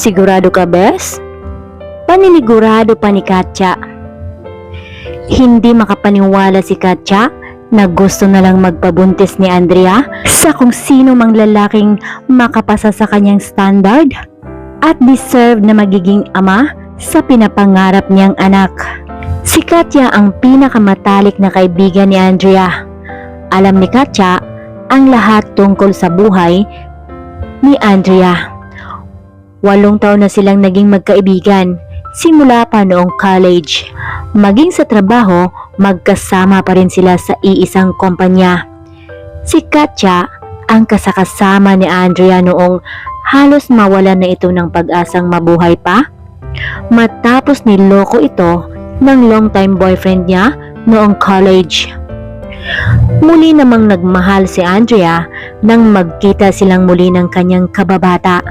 Sigurado ka, Bes? Paninigurado pa ni Katya. Hindi makapaniwala si Katya na gusto na lang magpabuntis ni Andrea sa kung sino mang lalaking makapasa sa kanyang standard at deserve na magiging ama sa pinapangarap niyang anak. Si Katya ang pinakamatalik na kaibigan ni Andrea. Alam ni Katya ang lahat tungkol sa buhay ni Andrea. 8 taon na silang naging magkaibigan simula pa noong college. Maging sa trabaho, magkasama pa rin sila sa iisang kumpanya. Si Katya ang kasakasama ni Andrea noong halos mawalan na ito ng pag-asang mabuhay pa matapos niloko ito ng long-time boyfriend niya noong college. Muli namang nagmahal si Andrea nang magkita silang muli ng kanyang kababata.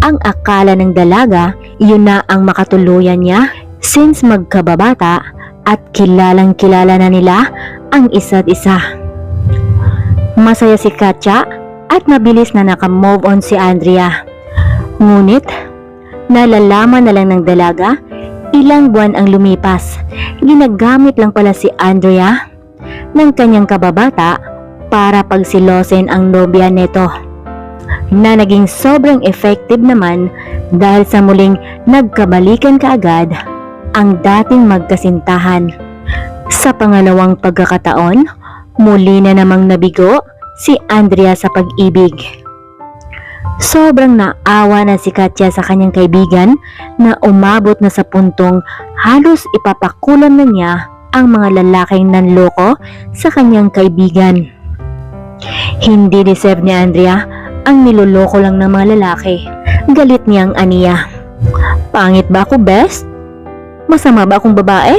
Ang akala ng dalaga, yun na ang makatuluyan niya since magkababata at kilalang kilala na nila ang isa't isa. Masaya si Katya at mabilis na naka-move on si Andrea. Ngunit, nalalaman na lang ng dalaga, ilang buwan ang lumipas. Ginagamit lang pala si Andrea ng kanyang kababata para pagsilosin ang nobya nito, na naging sobrang effective naman dahil sa muling nagkabalikan kaagad ang dating magkasintahan. Sa pangalawang pagkakataon, muli na namang nabigo si Andrea sa pag-ibig. Sobrang naawa na si Katya sa kanyang kaibigan na umabot na sa puntong halos ipapakulam na niya ang mga lalaking nanloko sa kanyang kaibigan. Hindi deserve ni Andrea ang niloloko lang ng mga lalaki. Galit niyang aniya. Pangit ba ako, Bes? Masama ba akong babae?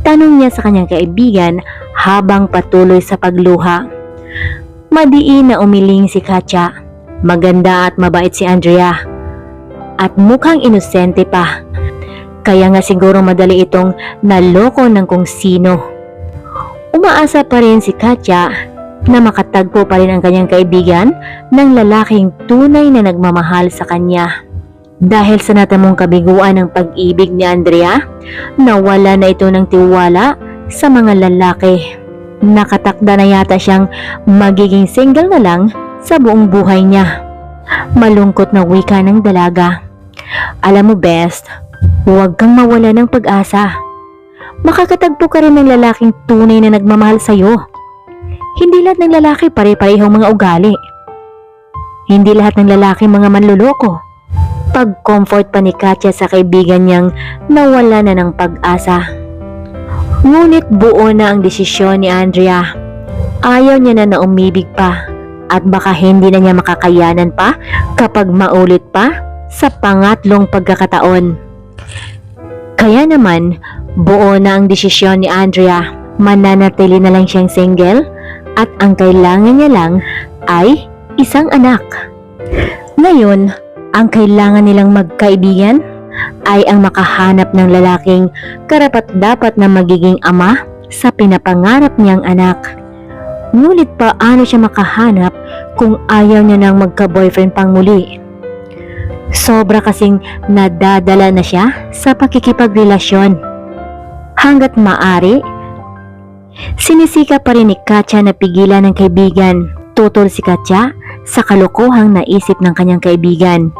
Tanong niya sa kanyang kaibigan habang patuloy sa pagluha. Madiin na umiling si Katya. Maganda at mabait si Andrea. At mukhang inosente pa. Kaya nga siguro madali itong naloko ng kung sino. Umaasa pa rin si Katya na makatagpo pa rin ang kanyang kaibigan ng lalaking tunay na nagmamahal sa kanya. Dahil sa natamong kabiguan ng pag-ibig ni Andrea, nawala na ito ng tiwala sa mga lalaki. Nakatakda na yata siyang magiging single na lang sa buong buhay niya. Malungkot na wika ng dalaga. Alam mo, Best, huwag kang mawala ng pag-asa. Makakatagpo ka rin ng lalaking tunay na nagmamahal sa'yo. Hindi lahat ng lalaki pare-parehong mga ugali. Hindi lahat ng lalaki mga manluloko. Pag-comfort pa ni Katya sa kaibigan niyang nawala na ng pag-asa. Ngunit buo na ang desisyon ni Andrea. Ayaw niya na umibig pa at baka hindi na niya makakayanan pa kapag maulit pa sa pangatlong pagkakataon. Kaya naman, buo na ang desisyon ni Andrea. Mananatili na lang siyang single at ang kailangan niya lang ay isang anak. Ngayon, ang kailangan nilang magkaibigan ay ang makahanap ng lalaking karapat-dapat na magiging ama sa pinapangarap niyang anak. Ngunit paano siya makahanap kung ayaw niya nang magka-boyfriend pang muli? Sobra kasing nadadala na siya sa pakikipagrelasyon. Hanggat maaari, sinisika pa rin ni Katya na pigilan ng kaibigan. Tutol si Katya sa kalokohang naisip ng kanyang kaibigan.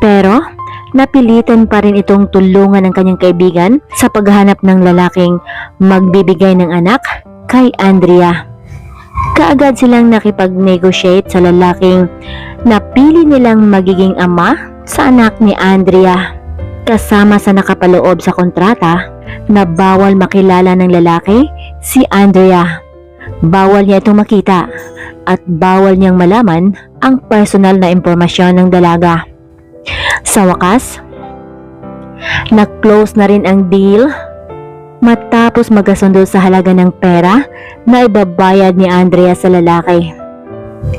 Pero, napilitan pa rin itong tulungan ng kanyang kaibigan sa paghahanap ng lalaking magbibigay ng anak kay Andrea. Kaagad silang nakipag-negotiate sa lalaking napili nilang magiging ama sa anak ni Andrea. Kasama sa nakapaloob sa kontrata na bawal makilala ng lalaki si Andrea. Bawal niya itong makita at bawal niyang malaman ang personal na impormasyon ng dalaga. Sa wakas, na-close na rin ang deal matapos magkasundo sa halaga ng pera na ibabayad ni Andrea sa lalaki.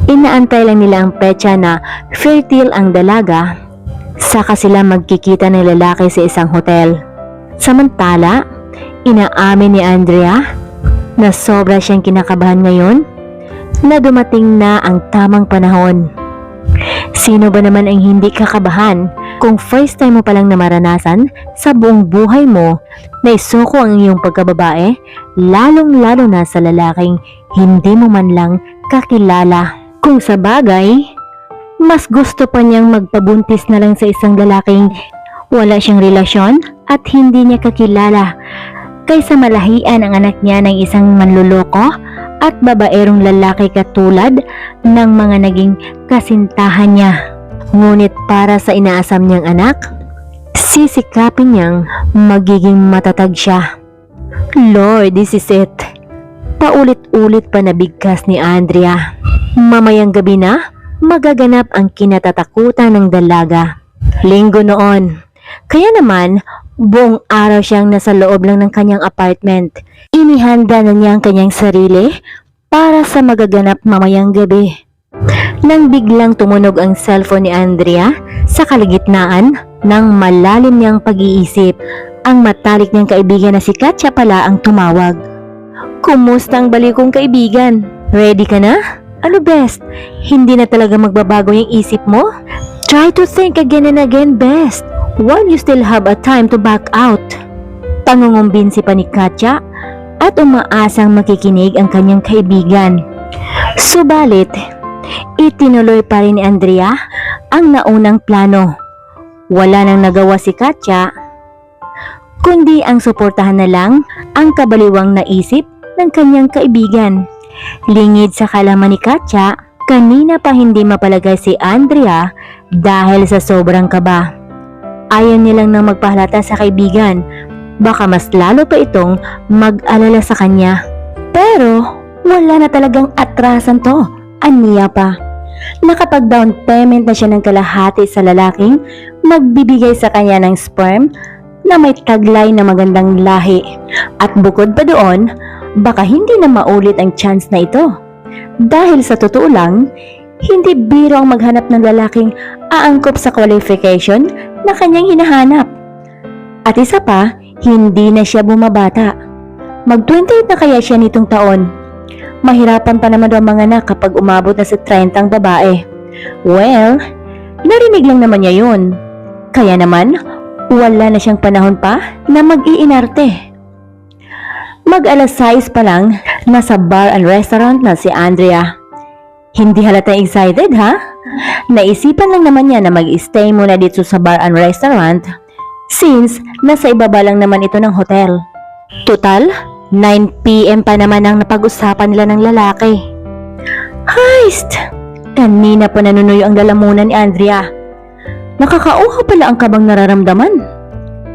Inaantay lang nila ang petsa na fertile ang dalaga, saka sila magkikita ng lalaki sa isang hotel. Samantala, inaamin ni Andrea na sobra siyang kinakabahan ngayon na dumating na ang tamang panahon. Sino ba naman ang hindi kakabahan kung first time mo palang na maranasan sa buong buhay mo na isuko ang iyong pagkababae, lalong-lalo na sa lalaking hindi mo man lang kakilala. Kung sa bagay, mas gusto pa niyang magpabuntis na lang sa isang lalaking wala siyang relasyon at hindi niya kakilala kaysa malahian ang anak niya ng isang manluloko at babaerong lalaki katulad ng mga naging kasintahan niya. Ngunit para sa inaasam niyang anak, sisikapin niyang magiging matatag siya. Lord, this is it. Paulit-ulit pa nabigkas ni Andrea. Mamayang gabi na, magaganap ang kinatatakutan ng dalaga. Linggo noon. Kaya naman, buong araw siyang nasa loob lang ng kanyang apartment. Inihanda na niya ang kanyang sarili para sa magaganap mamayang gabi. Nang biglang tumunog ang cellphone ni Andrea sa kaligitnaan ng malalim niyang pag-iisip, ang matalik niyang kaibigan na si Katya pala ang tumawag. Kumusta ang baliw kong kaibigan? Ready ka na? Ano best? Hindi na talaga magbabago yung isip mo? Try to think again and again, best, while you still have a time to back out. Pangungumbinsi pa ni Katya at umaasang makikinig ang kanyang kaibigan. Subalit, itinuloy pa rin ni Andrea ang naunang plano. Wala nang nagawa si Katya, kundi ang suportahan na lang ang kabaliwang naisip ng kanyang kaibigan. Lingid sa kalaman ni Katya, kanina pa hindi mapalagay si Andrea dahil sa sobrang kaba. Ayaw nilang nang magpahalata sa kaibigan, baka mas lalo pa itong mag-alala sa kanya. Pero wala na talagang atrasan to, aniya pa. Nakapag-down payment na siya ng kalahati sa lalaking magbibigay sa kanya ng sperm na may taglay na magandang lahi. At bukod pa doon, baka hindi na maulit ang chance na ito. Dahil sa totoo lang, hindi biro ang maghanap ng lalaking aangkop sa qualification na kanyang hinahanap. At isa pa, hindi na siya bumabata. Mag-28 na kaya siya nitong taon. Mahirapan pa naman daw manganak kapag umabot na sa 30 ang babae. Well, narinig lang naman niya yun. Kaya naman, wala na siyang panahon pa na mag-iinarte. Mag-alas 6 pa lang, nasa bar and restaurant na si Andrea. Hindi halata excited, ha? Naisipan lang naman niya na mag-stay muna dito sa bar and restaurant since nasa ibaba lang naman ito ng hotel. Total, 9 PM pa naman ang napag-usapan nila ng lalaki. Heist! Kanina pa nanunoy ang lalamunan ni Andrea. Nakakauhaw pala ang kabang nararamdaman.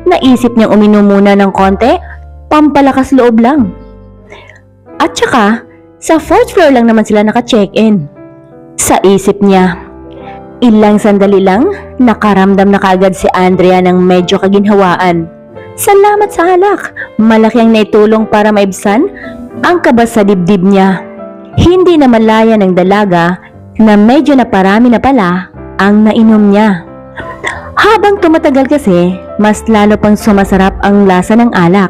Naisip niyang uminom muna ng konti, pampalakas loob lang. At saka, sa 4th floor lang naman sila naka-check-in. Sa isip niya, ilang sandali lang, nakaramdam na kaagad si Andrea ng medyo kaginhawaan. Salamat sa halak, malaki ang naitulong para maibsan ang kaba sa dibdib niya. Hindi na malaya ng dalaga na medyo naparami na pala ang nainom niya. Habang tumatagal kasi, mas lalo pang sumasarap ang lasa ng alak.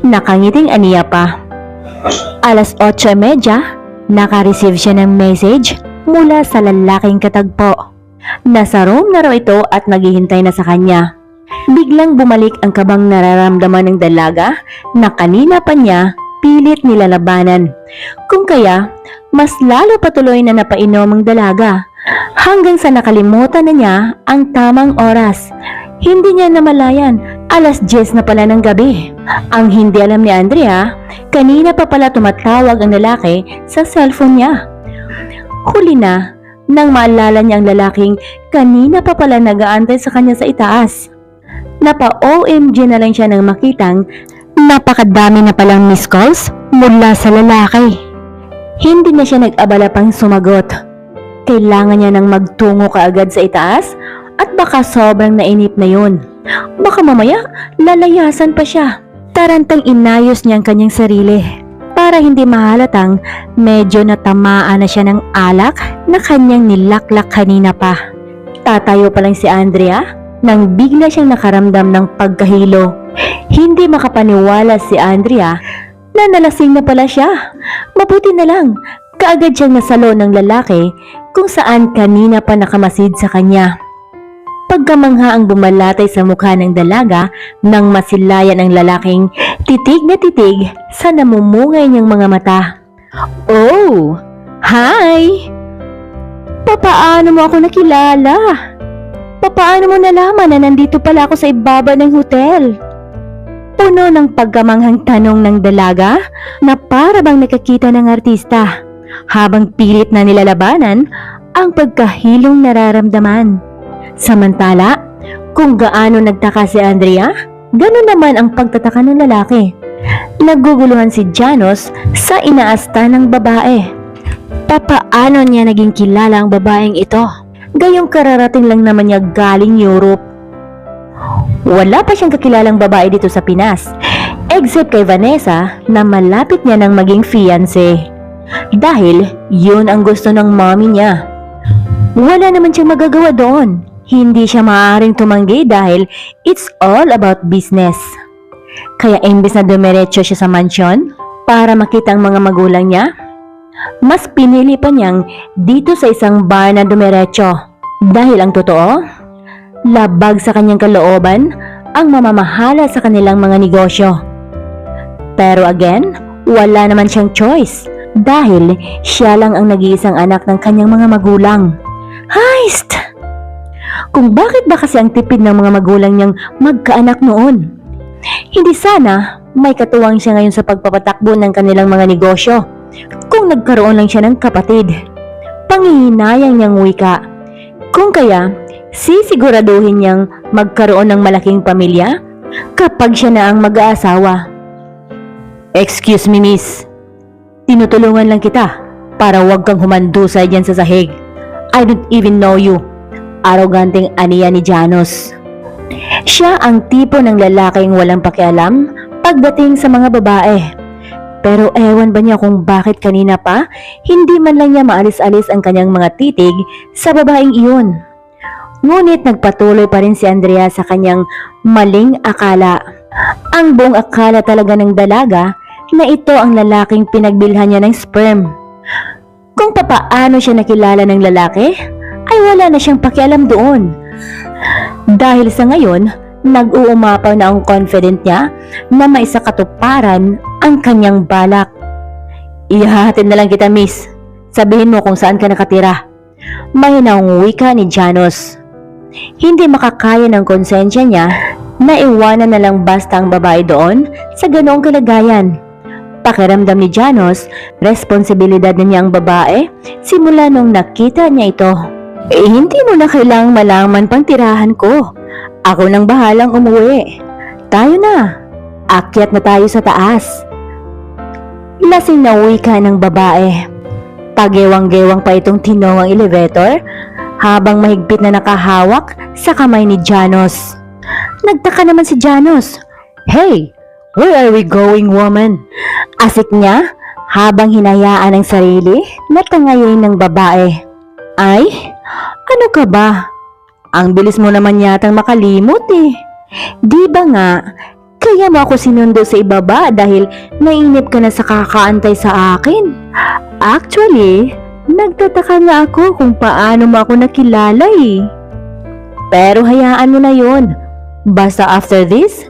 Nakangiting aniya pa. Alas 8:30, naka-receive siya ng message mula sa lalaking katagpo. Nasa room na raw ito at naghihintay na sa kanya. Biglang bumalik ang kabang nararamdaman ng dalaga na kanina pa niya pilit nilalabanan. Kung kaya, mas lalo patuloy na napainom ang dalaga hanggang sa nakalimutan na niya ang tamang oras. Hindi niya namalayan, alas 10 na pala ng gabi. Ang hindi alam ni Andrea, kanina pa pala tumatawag ang lalaki sa cellphone niya. Huli na, nang maalala niya ang lalaking kanina pa pala nag-aantay sa kanya sa itaas. Napa-OMG na lang siya nang makitang napakadami na palang missed calls mula sa lalaki. Hindi na siya nag-abala pang sumagot. Kailangan niya nang magtungo kaagad sa itaas at baka sobrang nainip na yun. Baka mamaya lalayasan pa siya. Tarantang inayos niya ang kanyang sarili para hindi mahalatang medyo natamaan na siya ng alak na kanyang nilaklak kanina pa. Tatayo pa lang si Andrea nang bigla siyang nakaramdam ng pagkahilo. Hindi makapaniwala si Andrea na nalasing na pala siya. Mabuti na lang, kaagad siyang nasalo ng lalaki kung saan kanina pa nakamasid sa kanya. Pagkamangha ang bumalatay sa mukha ng dalaga nang masilayan ang lalaking titig na titig sa namumungay niyang mga mata. Oh! Hi! Papaano mo ako nakilala? Papaano mo nalaman na nandito pala ako sa ibaba ng hotel? Puno ng pagkamanghang tanong ng dalaga na para bang nakakita ng artista habang pilit na nilalabanan ang pagkahilong nararamdaman. Samantala, kung gaano nagtaka si Andrea, ganun naman ang pagtataka ng lalaki. Naguguluhan si Janos sa inaasta ng babae. Papaano niya naging kilala ang babaeng ito? Gayong kararating lang naman niya galing Europe. Wala pa siyang kakilalang babae dito sa Pinas, except kay Vanessa na malapit niya nang maging fiancé. Dahil yun ang gusto ng mommy niya. Wala naman siyang magagawa doon. Hindi siya maaaring tumanggi dahil it's all about business. Kaya imbes na dumiretso siya sa mansyon para makita ang mga magulang niya, mas pinili pa niyang dito sa isang bar na dumiretso. Dahil ang totoo, labag sa kanyang kalooban ang mamamahala sa kanilang mga negosyo. Pero again, wala naman siyang choice dahil siya lang ang nag-iisang anak ng kanyang mga magulang. Heist! Kung bakit ba kasi ang tipid ng mga magulang niyang magkaanak noon? Hindi sana may katuwang siya ngayon sa pagpapatakbo ng kanilang mga negosyo kung nagkaroon lang siya ng kapatid. Panghihinayang niyang wika. Kung kaya, sisiguraduhin niyang magkaroon ng malaking pamilya kapag siya na ang mag-aasawa. Excuse me, miss. Tinutulungan lang kita para wag kang humandusay dyan sa sahig. I don't even know you. Aroganteng aniya ni Janos. Siya ang tipo ng lalaking walang pakialam pagdating sa mga babae. Pero ewan ba niya kung bakit kanina pa hindi man lang niya maalis-alis ang kanyang mga titig sa babaeng iyon. Ngunit nagpatuloy pa rin si Andrea sa kanyang maling akala. Ang buong akala talaga ng dalaga na ito ang lalaking pinagbilhan niya ng sperm. Kung papaano siya nakilala ng lalaki, ay wala na siyang pakialam doon. Dahil sa ngayon, nag-uumapaw na ang confident niya na may sa katuparan ang kanyang balak. Ihahatid na lang kita, miss. Sabihin mo kung saan ka nakatira. Mahinahong wika ni Janos. Hindi makakaya ng konsensya niya na iwanan na lang basta ang babae doon sa ganoong kalagayan. Pakiramdam ni Janos, responsibilidad na niya ang babae simula nung nakita niya ito. Hindi mo na kailangang malaman pang tirahan ko. Ako nang bahalang umuwi. Tayo na. Akyat na tayo sa taas. Lasing na wika ng babae. Pagewang-gewang pa itong tinong ang elevator habang mahigpit na nakahawak sa kamay ni Janos. Nagtaka naman si Janos. Hey, where are we going, woman? Asik niya habang hinayaan ang sarili na tangayin ng babae. Ay, ano ka ba? Ang bilis mo naman yatang makalimot eh. Di ba nga, kaya mo ako sinundo sa ibaba dahil nainip ka na sa kakaantay sa akin? Actually, nagtataka nga ako kung paano mo ako nakilala eh. Pero hayaan mo na yun. Basta after this,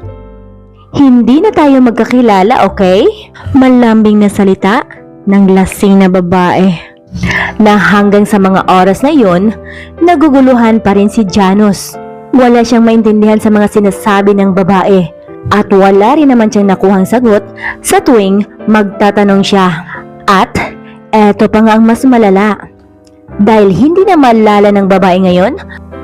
hindi na tayo magkakilala, okay? Malambing na salita ng lasing na babae. Na hanggang sa mga oras na yun, naguguluhan pa rin si Janos. Wala siyang maintindihan sa mga sinasabi ng babae at wala rin naman siyang nakuhang sagot sa tuwing magtatanong siya. At eto pa nga ang mas malala. Dahil hindi na maalala ng babae ngayon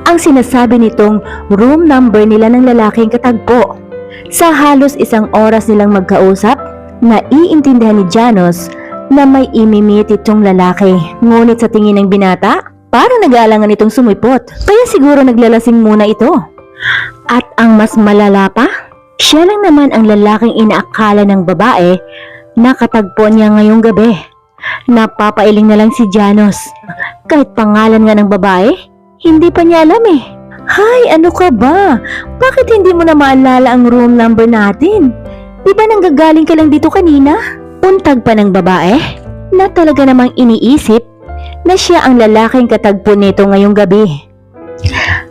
ang sinasabi nitong room number nila ng lalaking katagpo. Sa halos isang oras nilang magkausap, naiintindihan ni Janos na may imimit itong lalaki. Ngunit sa tingin ng binata, parang nag-aalangan itong sumipot. Kaya siguro naglalasing muna ito. At ang mas malala pa, siya lang naman ang lalaking inaakala ng babae na katagpo niya ngayong gabi. Napapailing na lang si Janos. Kahit pangalan nga ng babae, hindi pa niya alam eh. Hay, ano ka ba? Bakit hindi mo na maalala ang room number natin? Di ba nanggagaling ka lang dito kanina? Untag pa ng babae na talaga namang iniisip na siya ang lalaking katagpo nito ngayong gabi.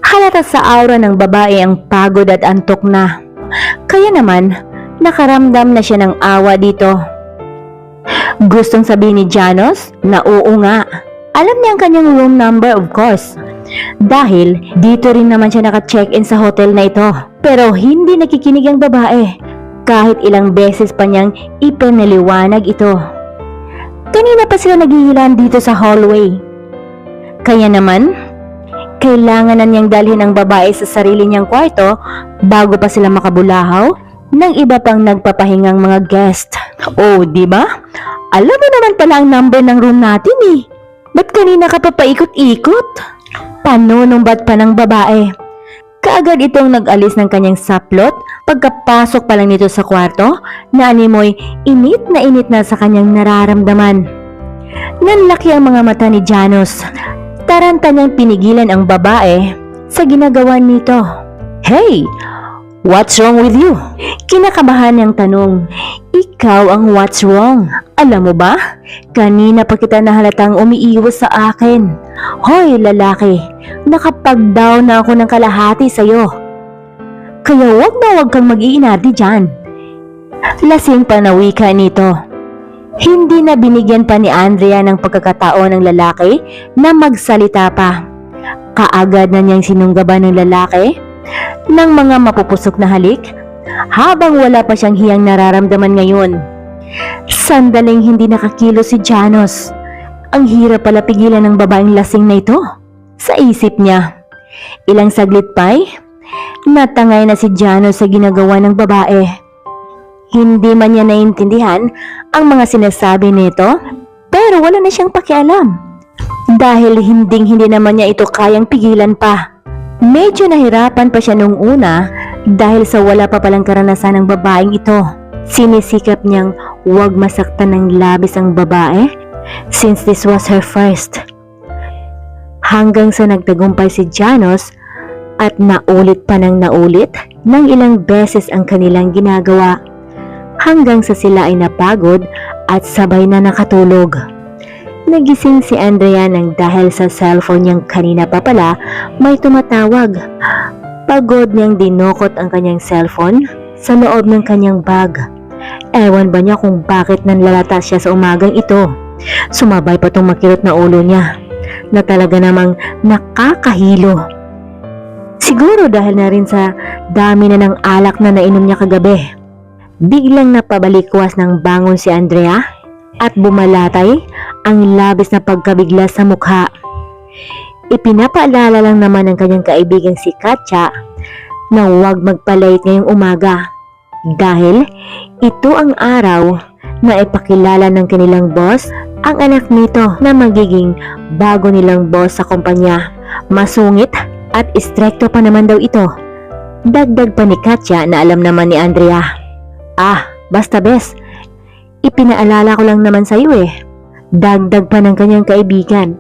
Halata sa aura ng babae ang pagod at antok na. Kaya naman, nakaramdam na siya ng awa dito. Gustong sabihin ni Janos na oo nga. Alam niya ang kanyang room number, of course. Dahil dito rin naman siya naka-check-in sa hotel na ito. Pero hindi nakikinig ang babae. Kahit ilang beses pa niyang ipinaliwanag ito. Kanina pa sila naghihilan dito sa hallway. Kaya naman, kailangan na niyang dalhin ang babae sa sarili niyang kwarto bago pa sila makabulahaw ng iba pang nagpapahingang mga guest. Oh, di ba? Alam mo naman pala ang number ng room natin eh. Ba't kanina ka pa paikot-ikot? Panunumbat pa ng babae. Kaagad itong nag-alis ng kanyang saplot pagkapasok pa lang nito sa kwarto na animoy init na sa kanyang nararamdaman. Nanlaki ang mga mata ni Janos. Taranta niyang pinigilan ang babae sa ginagawa nito. Hey! What's wrong with you? Kinakabahan niyang tanong. Ikaw ang what's wrong. Alam mo ba? Kanina pa kita nahalatang umiiwas sa akin. Hoy lalaki, nakapag-down na ako ng kalahati sa'yo. Kaya wag kang mag-iinarte dyan. Lasing pa na wika nito. Hindi na binigyan pa ni Andrea ng pagkakataon ng lalaki na magsalita pa. Kaagad na niyang sinunggaban ng lalaki ng mga mapupusok na halik habang wala pa siyang hiyang nararamdaman ngayon. Sandaling hindi nakakilo si Janos. Ang hirap pala pigilan ng babaeng lasing na ito sa isip niya. Ilang saglit pa'y natangay na si Janos sa ginagawa ng babae. Hindi man niya naiintindihan ang mga sinasabi nito, pero wala na siyang pakialam. Dahil hindi naman niya ito kayang pigilan pa. Medyo nahirapan pa siya nung una dahil sa wala pa palang karanasan ng babaeng ito. Sinisikap niyang huwag masaktan ng labis ang babae since this was her first. Hanggang sa nagtagumpay si Janos at naulit pa ng naulit ng ilang beses ang kanilang ginagawa. Hanggang sa sila ay napagod at sabay na nakatulog. Nagising si Andrea nang dahil sa cellphone niyang kanina pa pala may tumatawag. Pagod niyang dinukot ang kanyang cellphone sa loob ng kanyang bag. Ewan ba niya kung bakit nanlalata siya sa umagang ito. Sumabay pa tong makirot na ulo niya na talaga namang nakakahilo. Siguro dahil na rin sa dami na ng alak na nainom niya kagabi. Biglang napabalikwas ng bangon si Andrea at bumalatay ang labis na pagkabigla sa mukha. Ipinapaalala lang naman ng kanyang kaibigang si Katya na huwag magpalate ngayong umaga dahil ito ang araw na ipakilala ng kanilang boss ang anak nito na magiging bago nilang boss sa kumpanya. Masungit at istrikto pa naman daw ito. Dagdag pa ni Katya na alam naman ni Andrea. Basta bes, ipinaalala ko lang naman sa iyo eh. Dagdag pa ng kanyang kaibigan.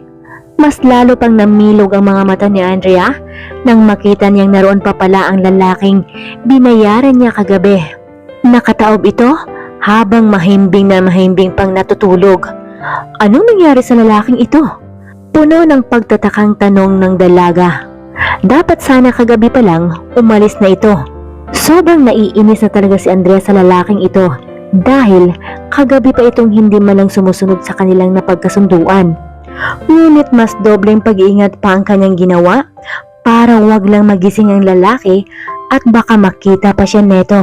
Mas lalo pang namilog ang mga mata ni Andrea nang makita niyang naroon pa pala ang lalaking binayaran niya kagabi. Nakataob ito habang mahimbing pang natutulog. Anong nangyari sa lalaking ito? Puno ng pagtatakang tanong ng dalaga. Dapat sana kagabi pa lang umalis na ito. Sobrang naiinis na talaga si Andrea sa lalaking ito dahil kagabi pa itong hindi man lang sumusunod sa kanilang napagkasunduan. Ngunit mas dobleng pag-iingat pa ang kanyang ginawa para wag lang magising ang lalaki at baka makita pa siya neto.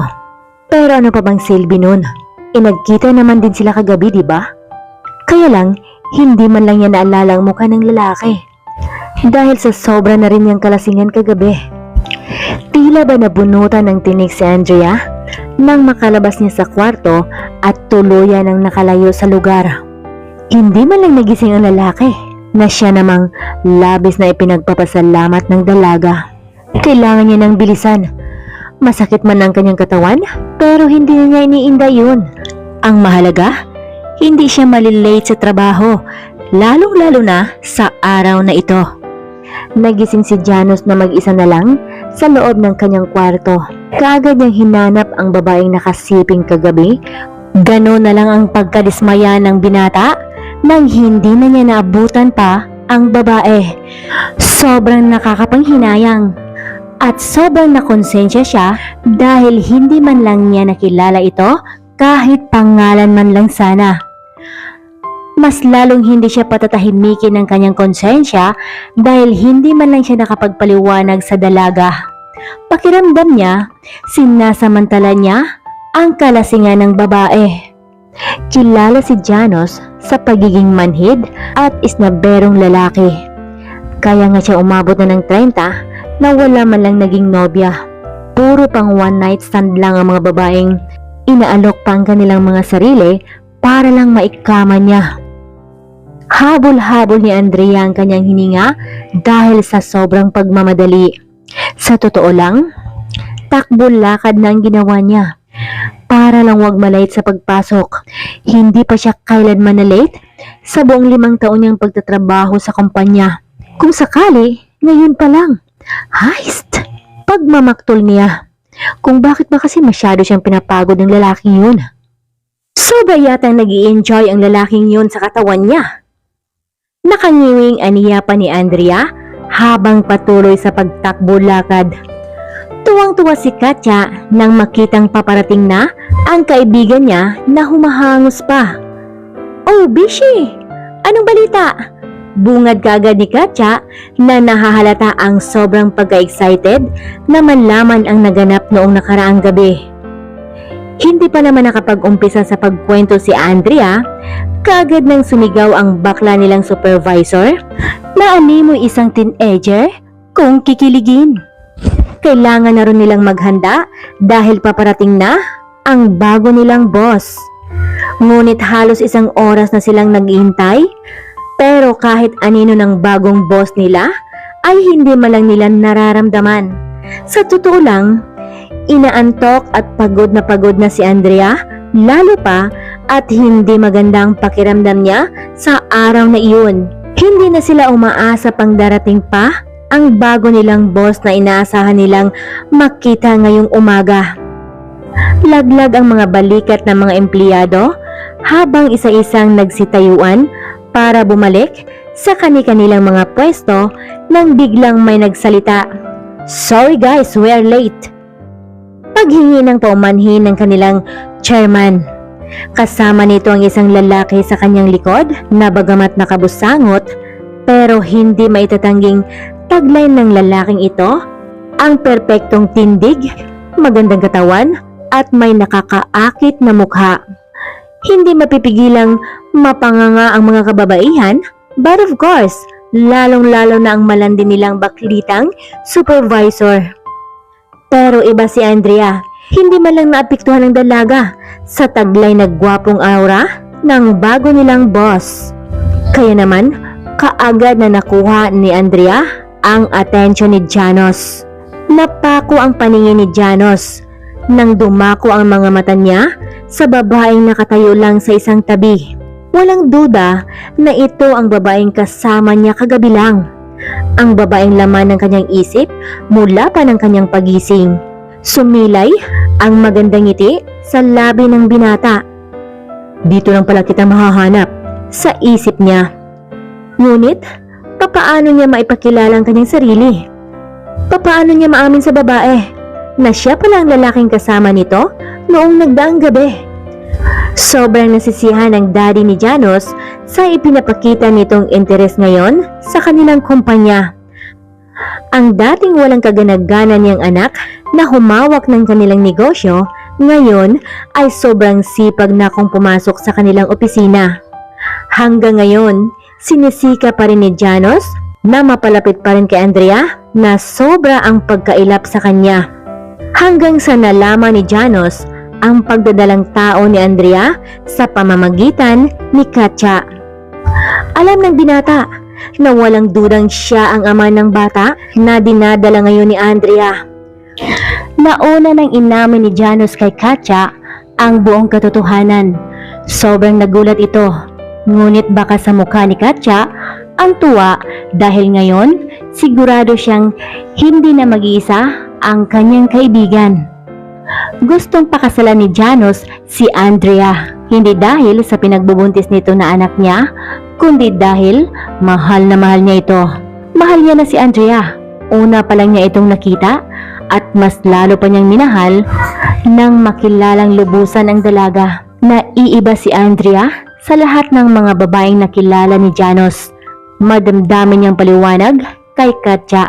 Pero ano pa bang silbi nun? Nagkita naman din sila kagabi, di ba? Kaya lang, hindi man lang niya naalala ang mukha ng lalaki. Dahil sa sobra na rin niyang kalasingan kagabi. Tila ba nabunutan ng tinig si Andrea nang makalabas niya sa kwarto at tuluyan ang nakalayo sa lugar. Hindi man lang nagising ang lalaki na siya namang labis na ipinagpapasalamat ng dalaga. Kailangan niya ng bilisan. Masakit man ang kanyang katawan pero hindi niya iniinda yun. Ang mahalaga, hindi siya malilate sa trabaho, lalong-lalo na sa araw na ito. Nagising si Janos na mag-isa na lang sa loob ng kanyang kwarto. Kaagad niyang hinanap ang babaeng nakasiping kagabi. Gano'n na lang ang pagkadismaya ng binata nang hindi na niya naabutan pa ang babae. Sobrang nakakapanghinayang at sobrang nakonsensya siya dahil hindi man lang niya nakilala ito kahit pangalan man lang sana. Mas lalong hindi siya patatahimikin ng kanyang konsensya dahil hindi man lang siya nakapagpaliwanag sa dalaga. Pakiramdam niya, sinasamantala niya ang kalasingan ng babae. Kilala si Janos sa pagiging manhid at isnaberong lalaki. Kaya nga siya umabot na ng 30 na wala man lang naging nobya. Puro pang one night stand lang ang mga babaeng inaalok pa ang kanilang mga sarili para lang maikama niya. Habol-habol ni Andrea ang kanyang hininga dahil sa sobrang pagmamadali. Sa totoo lang, takbo-lakad na ang ginawa niya para lang wag malate sa pagpasok. Hindi pa siya kailanman na late sa buong 5 taon niyang pagtatrabaho sa kumpanya. Kung sakali, ngayon pa lang. Heist! Pagmamaktol niya. Kung bakit ba kasi masyado siyang pinapagod ng lalaking yun. Sobra yatang nag-i-enjoy ang lalaking yun sa katawan niya. Nakangiwing aniya pa ni Andrea habang patuloy sa pagtakbo-lakad. Tuwang-tuwa si Katya nang makitang paparating na ang kaibigan niya na humahangos pa. "Oh, Bishi! Anong balita?" Bungad kaagad ni Katya na nahahalata ang sobrang pagka-excited na malaman ang naganap noong nakaraang gabi. Hindi pa naman nakapag-umpisa sa pagkwento si Andrea, kaagad nang sumigaw ang bakla nilang supervisor na animoy isang teenager kung kikiligin. Kailangan na rin nilang maghanda dahil paparating na ang bago nilang boss. Ngunit halos 1 oras na silang naghihintay, pero kahit anino ng bagong boss nila ay hindi man lang nila nararamdaman. Sa totoo lang, inaantok at pagod na si Andrea, lalo pa at hindi magandang pakiramdam niya sa araw na iyon. Hindi na sila umaasa pang darating pa ang bago nilang boss na inaasahan nilang makita ngayong umaga. Laglag ang mga balikat ng mga empleyado habang isa-isang nagsitayuan para bumalik sa kani-kanilang mga pwesto nang biglang may nagsalita. "Sorry guys, we are late." Paghingi ng paumanhin ng kanilang chairman. Kasama nito ang isang lalaki sa kanyang likod na bagamat nakabusangot pero hindi maitatangging tagline ng lalaking ito ang perpektong tindig, magandang katawan at may nakakaakit na mukha. Hindi mapipigilang mapanganga ang mga kababaihan, but of course, lalong-lalo na ang malandi nilang baklitang supervisor. Pero iba si Andrea, hindi man lang naapektuhan ng dalaga sa taglay na gwapong aura ng bago nilang boss. Kaya naman, kaagad na nakuha ni Andrea ang atensyon ni Janos. Napako ang paningin ni Janos nang dumako ang mga mata niya sa babaeng nakatayo lang sa isang tabi. Walang duda na ito ang babaeng kasama niya kagabi lang. Ang babaeng laman ng kanyang isip mula pa ng kanyang pagising. Sumilay ang magandang ngiti sa labi ng binata. "Dito lang pala kita mahahanap," sa isip niya. Ngunit, papaano niya maipakilala ang kanyang sarili? Papaano niya maamin sa babae na siya pala ang lalaking kasama nito noong nagdaang gabi? Sobrang nasisiyahan ng daddy ni Janos sa ipinapakita nitong interes ngayon sa kanilang kumpanya. Ang dating walang kaganag-gana niyang anak na humawak ng kanilang negosyo, ngayon ay sobrang sipag na kung pumasok sa kanilang opisina. Hanggang ngayon, sinisika pa rin ni Janos na mapalapit pa rin kay Andrea na sobra ang pagkailap sa kanya. Hanggang sa nalaman ni Janos ang pagdadalang tao ni Andrea sa pamamagitan ni Katya. Alam ng binata na walang dudang siya ang ama ng bata na dinadala ngayon ni Andrea. Nauna nang inamin ni Janos kay Katya ang buong katotohanan. Sobrang nagulat ito, ngunit baka sa mukha ni Katya ang tuwa dahil ngayon sigurado siyang hindi na mag-iisa ang kanyang kaibigan. Gustong pakasalan ni Janos si Andrea. Hindi dahil sa pinagbubuntis nito na anak niya, kundi dahil mahal na mahal niya ito. Mahal niya na si Andrea. Una pa lang niya itong nakita at mas lalo pa niyang minahal nang makilalang lubusan ang dalaga. Naiiba si Andrea sa lahat ng mga babaeng nakilala ni Janos. Madamdamin niyang paliwanag kay Katya.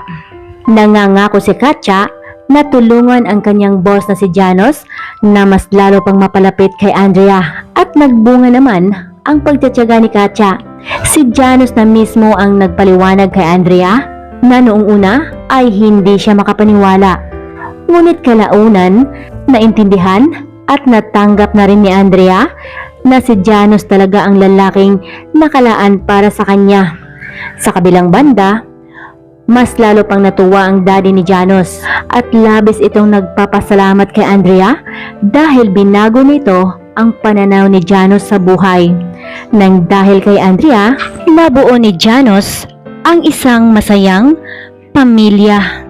Nangangako si Katya na tulungan ang kanyang boss na si Janos na mas lalo pang mapalapit kay Andrea. At nagbunga naman ang pagtitiyaga ni Katya. Si Janos na mismo ang nagpaliwanag kay Andrea na noong una ay hindi siya makapaniwala. Ngunit kalaunan, naintindihan at natanggap na rin ni Andrea na si Janos talaga ang lalaking nakalaan para sa kanya. Sa kabilang banda, mas lalo pang natuwa ang daddy ni Janos at labis itong nagpapasalamat kay Andrea dahil binago nito ang pananaw ni Janos sa buhay. Nang dahil kay Andrea, nabuo ni Janos ang isang masayang pamilya.